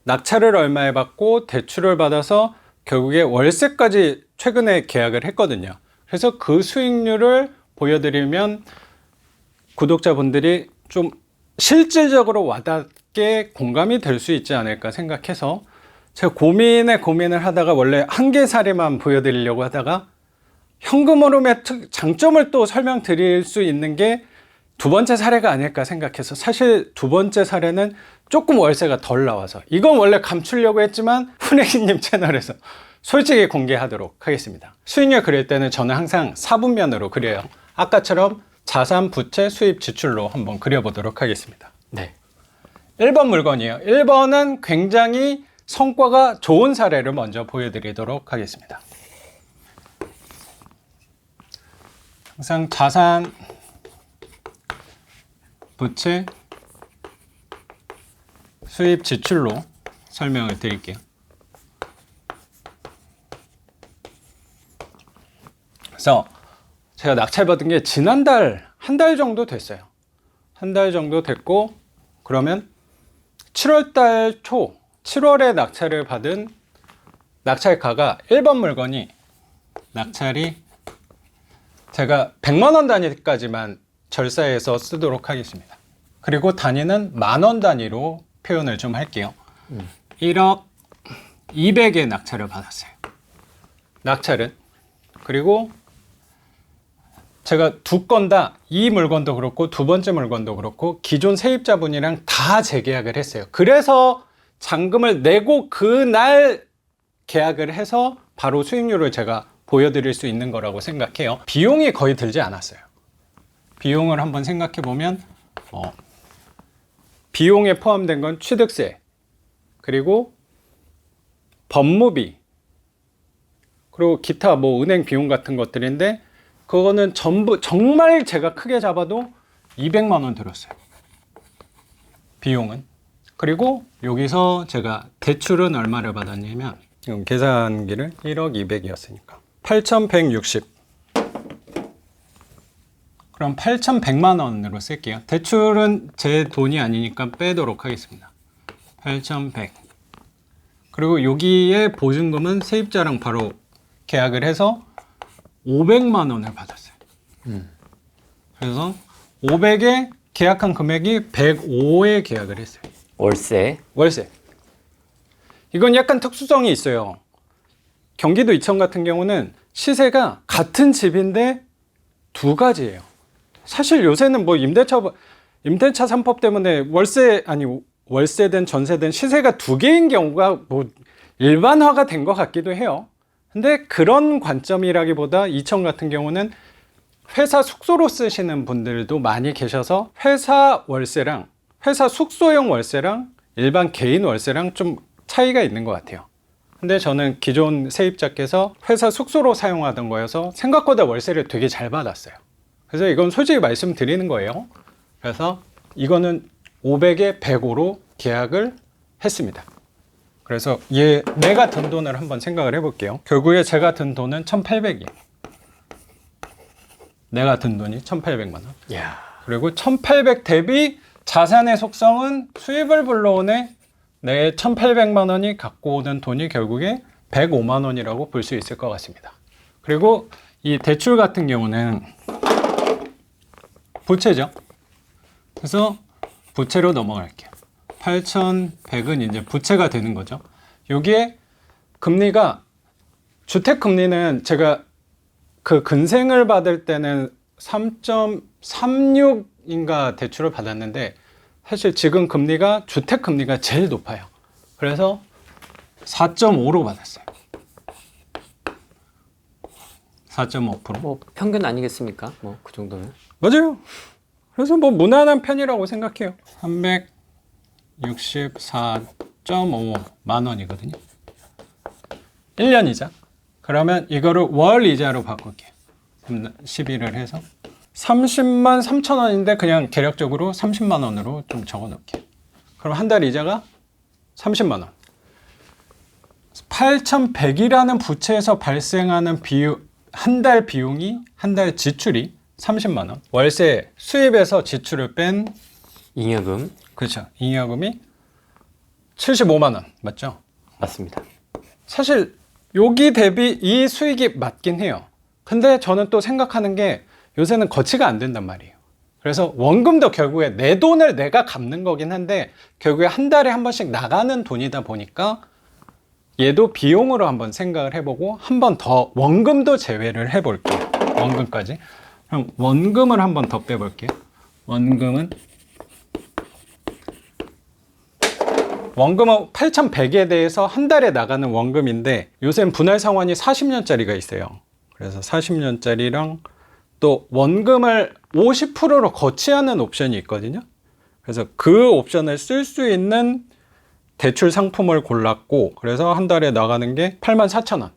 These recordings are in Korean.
낙찰을 얼마에 받고 대출을 받아서 결국에 월세까지 최근에 계약을 했거든요. 그래서 그 수익률을 보여드리면 구독자분들이 좀 실질적으로 와닿게 공감이 될 수 있지 않을까 생각해서 제가 고민을 하다가 원래 한 개 사례만 보여드리려고 하다가 현금 흐름의 장점을 또 설명드릴 수 있는 게 두 번째 사례가 아닐까 생각해서, 사실 두 번째 사례는 조금 월세가 덜 나와서 이건 원래 감추려고 했지만 훈혜기님 채널에서 솔직히 공개하도록 하겠습니다. 수익률 그릴 때는 저는 항상 4분면으로 그려요. 아까처럼 자산, 부채, 수입, 지출로 한번 그려보도록 하겠습니다. 네. 1번 물건이에요. 1번은 굉장히 성과가 좋은 사례를 먼저 보여드리도록 하겠습니다. 항상 자산, 부채, 수입, 지출로 설명을 드릴게요. 그래서 제가 낙찰받은 게 지난달 한 달 정도 됐어요. 한 달 정도 됐고, 그러면 7월달 초 7월에 낙찰을 받은 낙찰가가 1번 물건이 낙찰이 제가 100만 원 단위까지만 절사해서 쓰도록 하겠습니다. 그리고 단위는 만원 단위로 표현을 좀 할게요. 1억 200에 낙찰을 받았어요. 낙찰은. 그리고 제가 두 건 다, 이 물건도 그렇고 두 번째 물건도 그렇고 기존 세입자분이랑 다 재계약을 했어요. 그래서 잔금을 내고 그날 계약을 해서 바로 수익률을 제가 보여드릴 수 있는 거라고 생각해요. 비용이 거의 들지 않았어요. 비용을 한번 생각해 보면 비용에 포함된 건 취득세, 그리고 법무비, 그리고 기타 뭐 은행 비용 같은 것들인데, 그거는 전부 정말 제가 크게 잡아도 200만 원 들었어요. 비용은. 그리고 여기서 제가 대출은 얼마를 받았냐면, 계산기를 1억 200이었으니까 8,160. 그럼 8,100만 원으로 쓸게요. 대출은 제 돈이 아니니까 빼도록 하겠습니다. 8,100. 그리고 여기에 보증금은 세입자랑 바로 계약을 해서 500만 원을 받았어요. 그래서 500에 계약한 금액이 105에 계약을 했어요. 월세. 이건 약간 특수성이 있어요. 경기도 이천 같은 경우는 시세가 같은 집인데 두 가지예요. 사실 요새는 뭐 임대차 3법 때문에 월세든 전세든 시세가 두 개인 경우가 뭐 일반화가 된 것 같기도 해요. 근데 그런 관점이라기보다 이천 같은 경우는 회사 숙소로 쓰시는 분들도 많이 계셔서 회사 월세랑 회사 숙소용 월세랑 일반 개인 월세랑 좀 차이가 있는 것 같아요. 근데 저는 기존 세입자께서 회사 숙소로 사용하던 거여서 생각보다 월세를 되게 잘 받았어요. 그래서 이건 솔직히 말씀드리는 거예요. 그래서 이거는 500에 105로 계약을 했습니다. 그래서 내가 든 돈을 한번 생각을 해볼게요. 결국에 제가 든 돈은 1,800이에요. 내가 든 돈이 1,800만 원. 야. 그리고 1,800 대비 자산의 속성은 수입을 불러오네. 내 1,800만 원이 갖고 오는 돈이 결국에 105만 원이라고 볼 수 있을 것 같습니다. 그리고 이 대출 같은 경우는 부채죠. 그래서 부채로 넘어갈게요. 8,100은 이제 부채가 되는 거죠. 여기에 금리가, 주택 금리는 제가 그 근생을 받을 때는 3.36인가 대출을 받았는데, 사실 지금 금리가 주택 금리가 제일 높아요. 그래서 4.5로 받았어요. 4.5%. 뭐 평균 아니겠습니까? 뭐 그 정도는. 맞아요. 그래서 뭐 무난한 편이라고 생각해요. 364.5만 원이거든요. 1년 이자. 그러면 이거를 월 이자로 바꿀게요. 12를 해서 30만 3천 원인데 그냥 계략적으로 30만 원으로 좀 적어 놓을게요. 그럼 한 달 이자가 30만 원. 8,100이라는 부채에서 발생하는 한 달 비용이, 한 달 지출이 30만 원. 월세 수입에서 지출을 뺀 잉여금. 그렇죠. 잉여금이 75만 원 맞죠? 맞습니다. 사실 여기 대비 이 수익이 맞긴 해요. 근데 저는 또 생각하는 게 요새는 거치가 안 된단 말이에요. 그래서 원금도 결국에 내 돈을 내가 갚는 거긴 한데 결국에 한 달에 한 번씩 나가는 돈이다 보니까 얘도 비용으로 한번 생각을 해보고 한 번 더 원금도 제외를 해볼게요. 원금까지. 그럼 원금을 한 번 더 빼볼게요. 원금은 8,100에 대해서 한 달에 나가는 원금인데 요새는 분할 상환이 40년짜리가 있어요. 그래서 40년짜리랑 또 원금을 50%로 거치하는 옵션이 있거든요. 그래서 그 옵션을 쓸 수 있는 대출 상품을 골랐고 그래서 한 달에 나가는 게 84,000원.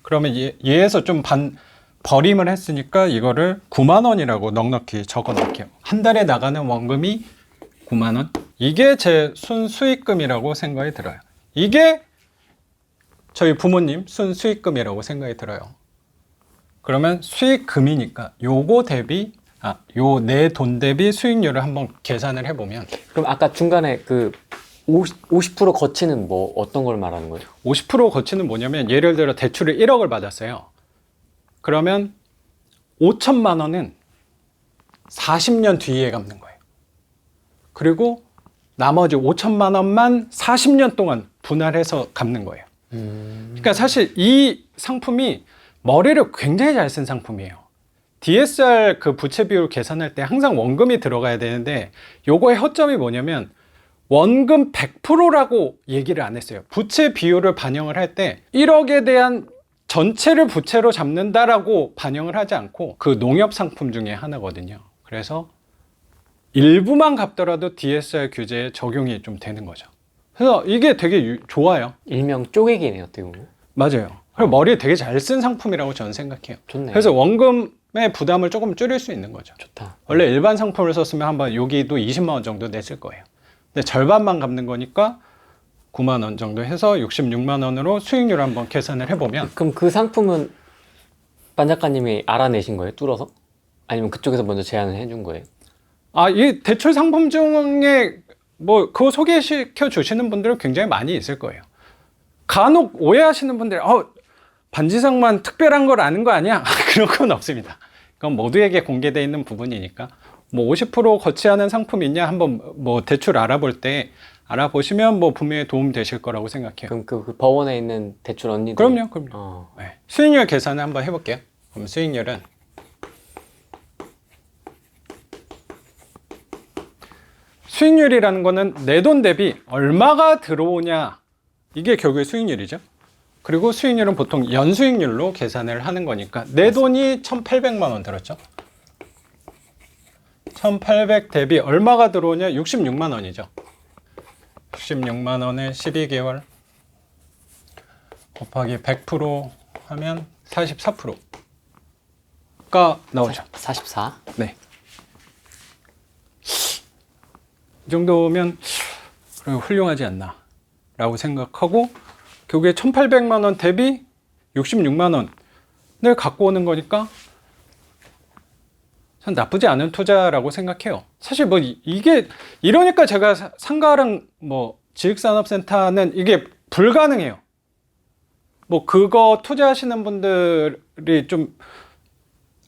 그러면 얘에서 좀 버림을 했으니까 이거를 9만 원이라고 넉넉히 적어 놓을게요. 한 달에 나가는 원금이 9만 원. 이게 제 순수익금이라고 생각이 들어요. 이게 저희 부모님 순수익금이라고 생각이 들어요. 그러면 수익금이니까 요거 대비 요 내 돈 대비 수익률을 한번 계산을 해보면 그럼 아까 중간에 그 50% 거치는 뭐 어떤 걸 말하는 거죠? 50% 거치는 뭐냐면 예를 들어 대출을 1억을 받았어요. 그러면 5천만 원은 40년 뒤에 갚는 거예요. 그리고 나머지 5천만 원만 40년 동안 분할해서 갚는 거예요. 그러니까 사실 이 상품이 머리를 굉장히 잘 쓴 상품이에요. DSR 그 부채 비율 계산할 때 항상 원금이 들어가야 되는데 요거의 허점이 뭐냐면 원금 100%라고 얘기를 안 했어요. 부채 비율을 반영을 할 때 1억에 대한 전체를 부채로 잡는다라고 반영을 하지 않고 그 농협 상품 중에 하나거든요. 그래서 일부만 갚더라도 DSR 규제에 적용이 좀 되는 거죠. 그래서 이게 되게 좋아요. 일명 쪼개기네요, 어떻게 보면. 맞아요. 그리고 머리에 되게 잘 쓴 상품이라고 저는 생각해요. 좋네. 그래서 원금의 부담을 조금 줄일 수 있는 거죠. 좋다. 원래 일반 상품을 썼으면 한번 여기도 20만 원 정도 냈을 거예요. 근데 절반만 갚는 거니까 9만 원 정도 해서 66만 원으로 수익률 한번 계산을 해보면 그럼 그 상품은 반 작가님이 알아내신 거예요? 뚫어서? 아니면 그쪽에서 먼저 제안을 해준 거예요? 이 대출 상품 중에 뭐 그거 소개시켜 주시는 분들은 굉장히 많이 있을 거예요. 간혹 오해하시는 분들, 반지상만 특별한 걸 아는 거 아니야? 그런 건 없습니다. 그건 모두에게 공개되어 있는 부분이니까. 뭐 50% 거치하는 상품이 있냐 한번 뭐 대출 알아볼 때 알아보시면 뭐 분명히 도움 되실 거라고 생각해요. 그럼 그 법원에 있는 대출 언니들? 그럼요. 네. 수익률 계산을 한번 해볼게요. 그럼 수익률은 수익률이라는 거는 내 돈 대비 얼마가 들어오냐 이게 결국에 수익률이죠. 그리고 수익률은 보통 연수익률로 계산을 하는 거니까 내 돈이 1,800만 원 들었죠. 1,800 대비 얼마가 들어오냐? 66만 원이죠. 66만 원에 12개월 곱하기 100% 하면 44%가 나오죠. 44? 네. 이 정도면 그래도 훌륭하지 않나 라고 생각하고 결국에 1,800만 원 대비 66만 원을 갖고 오는 거니까 전 나쁘지 않은 투자라고 생각해요. 사실 뭐 이게 이러니까 제가 상가랑 뭐 지식산업센터는 이게 불가능해요. 뭐 그거 투자하시는 분들이 좀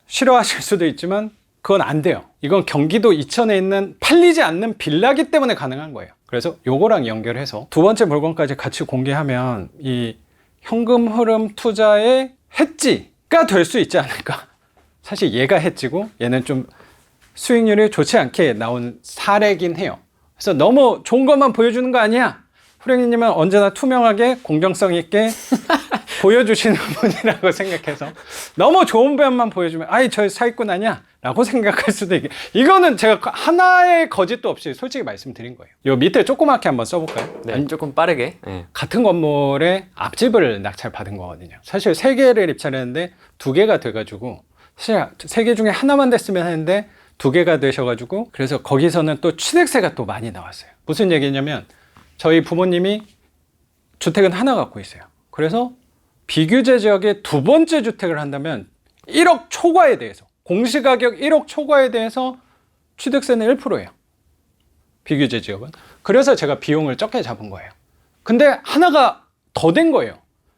싫어하실 수도 있지만 그건 안 돼요. 이건 경기도 이천에 있는 팔리지 않는 빌라기 때문에 가능한 거예요. 그래서 요거랑 연결해서 두 번째 물건까지 같이 공개하면 이 현금 흐름 투자의 해지가 될 수 있지 않을까. 사실 얘가 해지고 얘는 좀 수익률이 좋지 않게 나온 사례긴 해요. 그래서 너무 좋은 것만 보여주는 거 아니야. 후랭이님은 언제나 투명하게 공정성 있게 보여주시는 분이라고 생각해서 너무 좋은 면만 보여주면 저 사기꾼 아니야 라고 생각할 수도 있게, 이거는 제가 하나의 거짓도 없이 솔직히 말씀드린 거예요. 요 밑에 조그맣게 한번 써볼까요? 네, 조금 빠르게. 네. 같은 건물에 앞집을 낙찰받은 거거든요. 사실 3개를 입찰했는데 2개가 돼가지고 사실 3개 중에 하나만 됐으면 했는데 2개가 되셔가지고 그래서 거기서는 또 취득세가 또 많이 나왔어요. 무슨 얘기냐면 저희 부모님이 주택은 하나 갖고 있어요. 그래서 비규제 지역에 두 번째 주택을 한다면 1억 초과에 대해서, 공시가격 1억 초과에 대해서 취득세는 1%예요. 비규제 지역은. 그래서 제가 비용을 적게 잡은 거예요. 근데 하나가 더 된 거예요.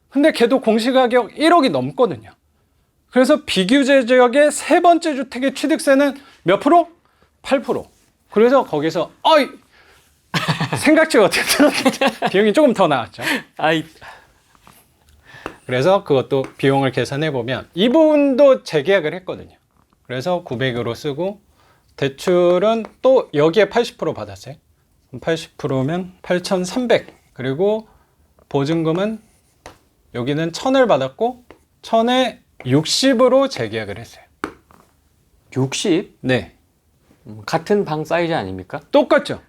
근데 걔도 공시가격 1억이 넘거든요. 그래서 비규제 지역의 세 번째 주택의 취득세는 몇 프로? 8%. 그래서 거기서 생각지 못했던 비용이 조금 더 나왔죠. 아이, 그래서 그것도 비용을 계산해 보면 이분도 재계약을 했거든요. 그래서 900으로 쓰고 대출은 또 여기에 80% 받았어요. 80%면 8,300. 그리고 보증금은 여기는 1,000을 받았고 1,000에 60으로 재계약을 했어요. 60? 네. 같은 방 사이즈 아닙니까? 똑같죠.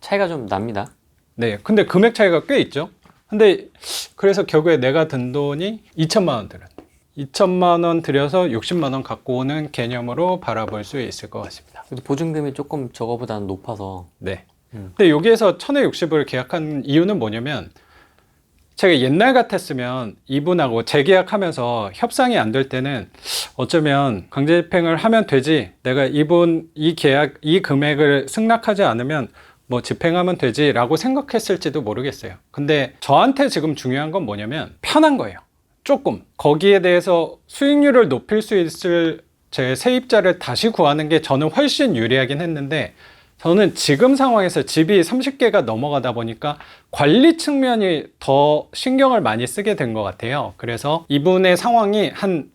차이가 좀 납니다. 네. 근데 금액 차이가 꽤 있죠. 근데 그래서 결국에 내가 든 돈이 2천만 원 들었네. 2천만 원 들여서 60만 원 갖고 오는 개념으로 바라볼 수 있을 것 같습니다. 그래도 보증금이 조금 저거보다는 높아서. 네. 근데 여기에서 1,000에 60을 계약한 이유는 뭐냐면 제가 옛날 같았으면 이분하고 재계약하면서 협상이 안 될 때는 어쩌면 강제 집행을 하면 되지, 내가 이분 이 계약 이 금액을 승낙하지 않으면 뭐 집행하면 되지 라고 생각했을지도 모르겠어요. 근데 저한테 지금 중요한 건 뭐냐면 편한 거예요. 조금 거기에 대해서 수익률을 높일 수 있을 제 세입자를 다시 구하는 게 저는 훨씬 유리하긴 했는데, 저는 지금 상황에서 집이 30개가 넘어가다 보니까 관리 측면이 더 신경을 많이 쓰게 된 것 같아요. 그래서 이분의 상황이 한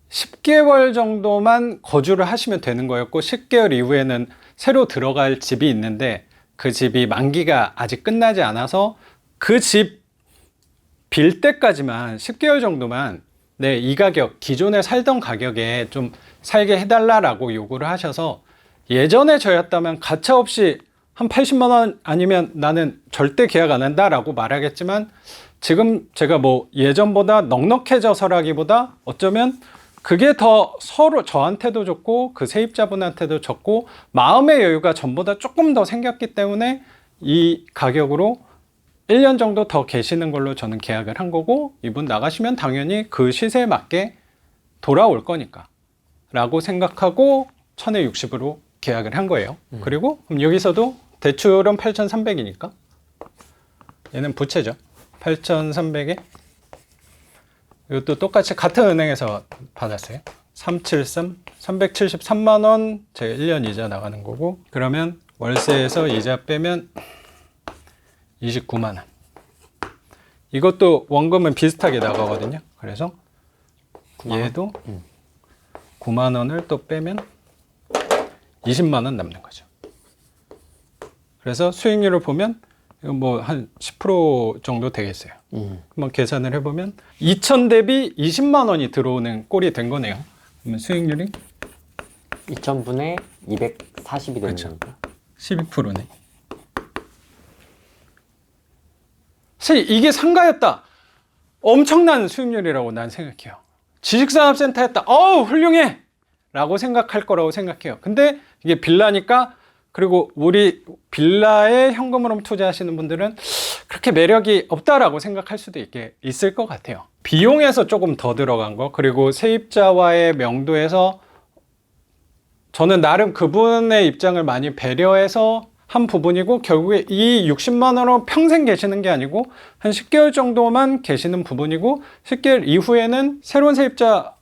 10개월 정도만 거주를 하시면 되는 거였고 10개월 이후에는 새로 들어갈 집이 있는데 그 집이 만기가 아직 끝나지 않아서 그 집 빌 때까지만 10개월 정도만 이 가격, 기존에 살던 가격에 좀 살게 해달라고 요구를 하셔서, 예전에 저였다면 가차없이 한 80만 원 아니면 나는 절대 계약 안 한다라고 말하겠지만, 지금 제가 뭐 예전보다 넉넉해져서라기보다 어쩌면 그게 더 서로 저한테도 좋고 그 세입자분한테도 좋고 마음의 여유가 전보다 조금 더 생겼기 때문에 이 가격으로 1년 정도 더 계시는 걸로 저는 계약을 한 거고, 이분 나가시면 당연히 그 시세에 맞게 돌아올 거니까 라고 생각하고 1,000에 60으로 계약을 한 거예요. 그리고 그럼 여기서도 대출은 8,300이니까 얘는 부채죠. 8,300에 이것도 똑같이 같은 은행에서 받았어요. 373, 373만 원 제가 1년 이자 나가는 거고, 그러면 월세에서 이자 빼면 29만 원. 이것도 원금은 비슷하게 나가거든요. 그래서 9만 얘도 9만 원을 또 빼면 20만 원 남는 거죠. 그래서 수익률을 보면 이거 뭐 한 10% 정도 되겠어요. 한번 계산을 해보면 2,000 대비 20만 원이 들어오는 꼴이 된 거네요. 그러면 수익률이 2,000분의 240이 되는 그렇죠. 거니까. 12%네. 사실 이게 상가였다, 엄청난 수익률이라고 난 생각해요. 지식산업센터였다, 훌륭해 라고 생각할 거라고 생각해요. 근데 이게 빌라니까, 그리고 우리 빌라에 현금으로 투자하시는 분들은 그렇게 매력이 없다라고 생각할 수도 있을 것 같아요. 비용에서 조금 더 들어간 거, 그리고 세입자와의 명도에서 저는 나름 그분의 입장을 많이 배려해서 한 부분이고, 결국에 이 60만 원으로 평생 계시는 게 아니고 한 10개월 정도만 계시는 부분이고, 10개월 이후에는 새로운 세입자,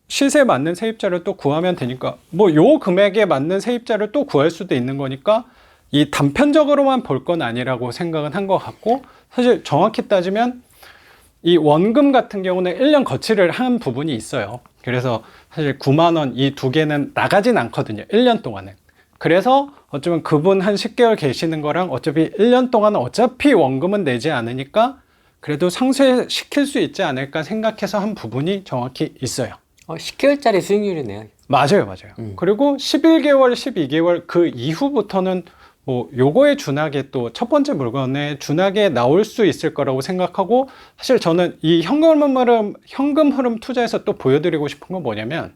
시세에 맞는 세입자를 또 구하면 되니까, 뭐 요 금액에 맞는 세입자를 또 구할 수도 있는 거니까 이 단편적으로만 볼 건 아니라고 생각은 한 것 같고, 사실 정확히 따지면 이 원금 같은 경우는 1년 거치를 한 부분이 있어요. 그래서 사실 9만 원 이 두 개는 나가진 않거든요, 1년 동안은. 그래서 어쩌면 그분 한 10개월 계시는 거랑 어차피 1년 동안은 어차피 원금은 내지 않으니까 그래도 상쇄시킬 수 있지 않을까 생각해서 한 부분이 정확히 있어요. 10개월짜리 수익률이네요. 맞아요. 그리고 11개월, 12개월 그 이후부터는 뭐 요거에 준하게 또 첫 번째 물건에 준하게 나올 수 있을 거라고 생각하고, 사실 저는 이 현금 흐름 투자에서 또 보여드리고 싶은 건 뭐냐면,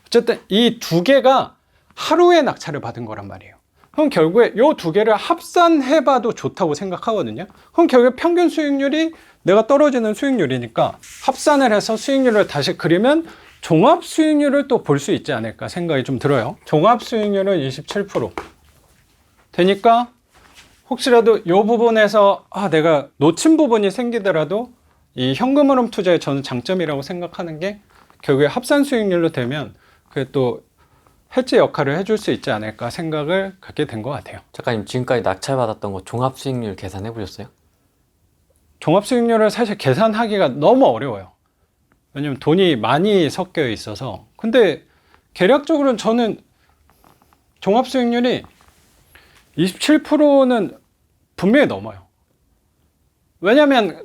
어쨌든 이 두 개가 하루에 낙찰을 받은 거란 말이에요. 그럼 결국에 요 두 개를 합산해봐도 좋다고 생각하거든요. 그럼 결국에 평균 수익률이 내가 떨어지는 수익률이니까 합산을 해서 수익률을 다시 그리면 종합 수익률을 또 볼 수 있지 않을까 생각이 좀 들어요. 종합 수익률은 27% 되니까 혹시라도 이 부분에서 내가 놓친 부분이 생기더라도 이 현금 흐름 투자의 저는 장점이라고 생각하는 게 결국에 합산 수익률로 되면 그게 또 해지 역할을 해줄 수 있지 않을까 생각을 갖게 된 것 같아요. 작가님 지금까지 낙찰받았던 거 종합 수익률 계산해 보셨어요? 종합 수익률을 사실 계산하기가 너무 어려워요. 왜냐면 돈이 많이 섞여 있어서. 근데 계략적으로는 저는 종합 수익률이 27%는 분명히 넘어요. 왜냐면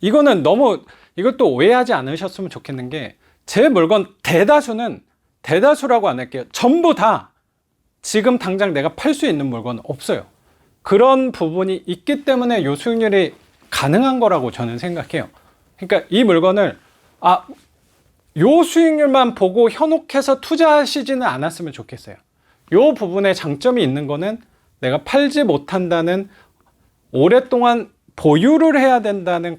이거는 너무 이것도 오해하지 않으셨으면 좋겠는 게 제 물건 대다수라고 안 할게요. 전부 다 지금 당장 내가 팔 수 있는 물건은 없어요. 그런 부분이 있기 때문에 요 수익률이 가능한 거라고 저는 생각해요. 그러니까 이 물건을 요 수익률만 보고 현혹해서 투자하시지는 않았으면 좋겠어요. 요 부분에 장점이 있는 거는 내가 팔지 못한다는 오랫동안 보유를 해야 된다는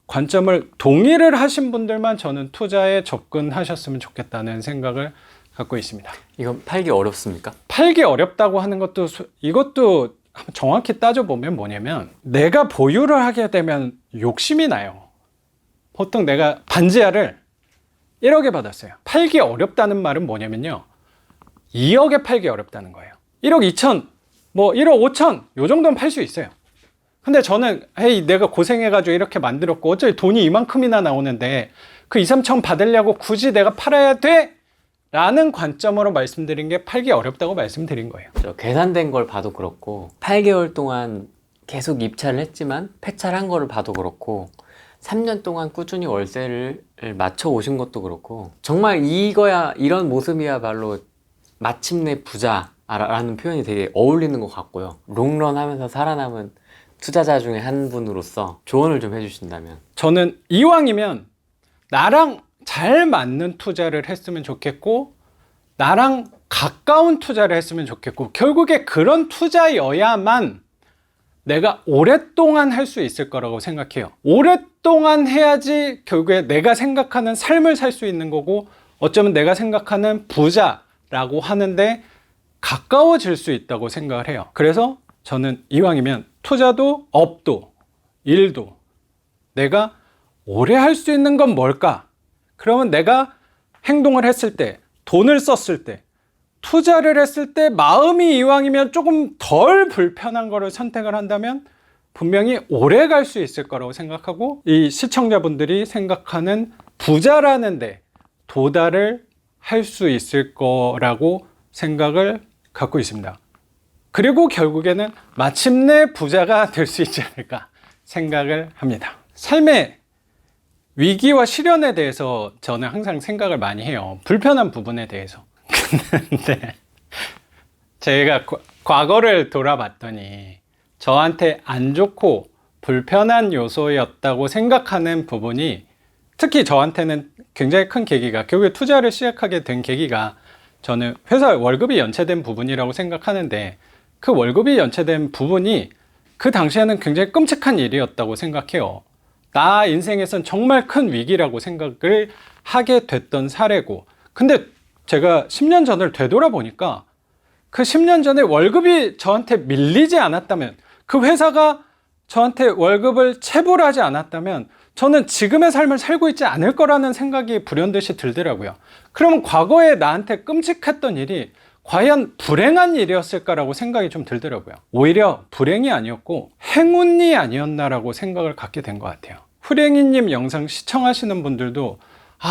관점을 동의를 하신 분들만 저는 투자에 접근하셨으면 좋겠다는 생각을 갖고 있습니다. 이건 팔기 어렵습니까? 팔기 어렵다고 하는 것도 이것도 정확히 따져보면 뭐냐면 내가 보유를 하게 되면 욕심이 나요. 보통 내가 반지하를 1억에 받았어요. 팔기 어렵다는 말은 뭐냐면요. 2억에 팔기 어렵다는 거예요. 1억 2천, 1억 5천 요 정도는 팔 수 있어요. 근데 저는 내가 고생해가지고 이렇게 만들었고 어차피 돈이 이만큼이나 나오는데 그 2, 3천 받으려고 굳이 내가 팔아야 돼? 라는 관점으로 말씀드린 게 팔기 어렵다고 말씀드린 거예요. 계산된 걸 봐도 그렇고 8개월 동안 계속 입찰을 했지만 폐차를 한 거를 봐도 그렇고 3년 동안 꾸준히 월세를 맞춰 오신 것도 그렇고 정말 이런 모습이야말로 마침내 부자라는 표현이 되게 어울리는 것 같고요. 롱런 하면서 살아남은 투자자 중에 한 분으로서 조언을 좀 해주신다면? 저는 이왕이면 나랑 잘 맞는 투자를 했으면 좋겠고 나랑 가까운 투자를 했으면 좋겠고 결국에 그런 투자여야만 내가 오랫동안 할 수 있을 거라고 생각해요. 오랫동안 해야지 결국에 내가 생각하는 삶을 살 수 있는 거고 어쩌면 내가 생각하는 부자라고 하는데 가까워질 수 있다고 생각을 해요. 그래서 저는 이왕이면 투자도 업도 일도 내가 오래 할 수 있는 건 뭘까? 그러면 내가 행동을 했을 때, 돈을 썼을 때, 투자를 했을 때 마음이 이왕이면 조금 덜 불편한 거를 선택을 한다면 분명히 오래 갈 수 있을 거라고 생각하고 이 시청자분들이 생각하는 부자라는 데 도달을 할 수 있을 거라고 생각을 갖고 있습니다. 그리고 결국에는 마침내 부자가 될 수 있지 않을까 생각을 합니다. 삶의 위기와 시련에 대해서 저는 항상 생각을 많이 해요. 불편한 부분에 대해서. 근데 제가 과거를 돌아봤더니 저한테 안 좋고 불편한 요소였다고 생각하는 부분이 특히 저한테는 굉장히 큰 계기가 결국에 투자를 시작하게 된 계기가 저는 회사 월급이 연체된 부분이라고 생각하는데 그 월급이 연체된 부분이 그 당시에는 굉장히 끔찍한 일이었다고 생각해요. 나 인생에선 정말 큰 위기라고 생각을 하게 됐던 사례고 근데 제가 10년 전을 되돌아보니까 그 10년 전에 월급이 저한테 밀리지 않았다면 그 회사가 저한테 월급을 체불하지 않았다면 저는 지금의 삶을 살고 있지 않을 거라는 생각이 불현듯이 들더라고요. 그러면 과거에 나한테 끔찍했던 일이 과연 불행한 일이었을까라고 생각이 좀 들더라고요. 오히려 불행이 아니었고 행운이 아니었나라고 생각을 갖게 된 것 같아요. 후랭이님 영상 시청하시는 분들도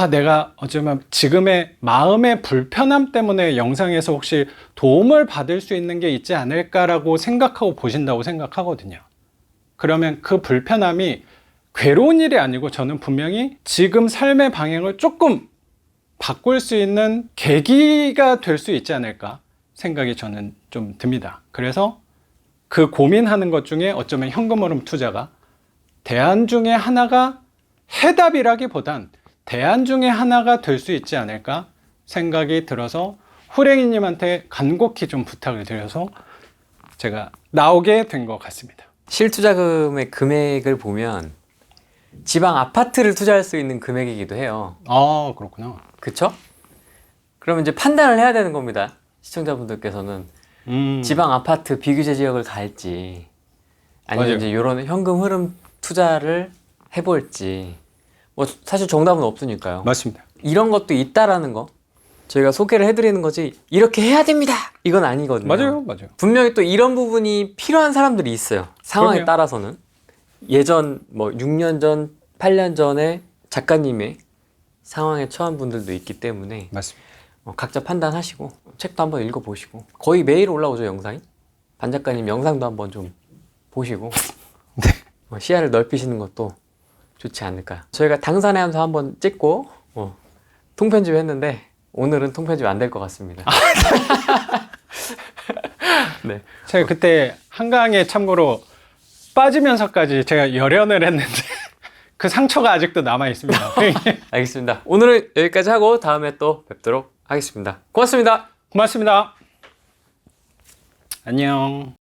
내가 어쩌면 지금의 마음의 불편함 때문에 영상에서 혹시 도움을 받을 수 있는 게 있지 않을까라고 생각하고 보신다고 생각하거든요. 그러면 그 불편함이 괴로운 일이 아니고 저는 분명히 지금 삶의 방향을 조금 바꿀 수 있는 계기가 될 수 있지 않을까 생각이 저는 좀 듭니다. 그래서 그 고민하는 것 중에 어쩌면 현금 흐름 투자가 대안 중에 하나가 해답이라기보단 대안 중에 하나가 될 수 있지 않을까 생각이 들어서 후랭이님한테 간곡히 좀 부탁을 드려서 제가 나오게 된 것 같습니다. 실투자금의 금액을 보면 지방 아파트를 투자할 수 있는 금액이기도 해요. 그렇구나. 그쵸? 그러면 이제 판단을 해야 되는 겁니다. 시청자분들께서는 지방 아파트 비규제 지역을 갈지 아니면 맞아요. 이제 이런 현금 흐름 투자를 해볼지 뭐 사실 정답은 없으니까요. 맞습니다. 이런 것도 있다라는 거 저희가 소개를 해드리는 거지 이렇게 해야 됩니다 이건 아니거든요. 맞아요. 분명히 또 이런 부분이 필요한 사람들이 있어요. 상황에 그럼요. 따라서는 예전 뭐 6년 전, 8년 전에 작가님의 상황에 처한 분들도 있기 때문에 맞습니다. 각자 판단하시고 책도 한번 읽어보시고 거의 매일 올라오죠 영상이. 반 작가님 영상도 한번 좀 보시고 시야를 넓히시는 것도 좋지 않을까. 저희가 당산의 함수 한번 찍고 통편집 했는데 오늘은 통편집 안 될 것 같습니다. 네. 제가 그때 한강에 참고로 빠지면서까지 제가 열연을 했는데 그 상처가 아직도 남아 있습니다. 알겠습니다. 오늘은 여기까지 하고 다음에 또 뵙도록 하겠습니다. 고맙습니다. 고맙습니다. 안녕.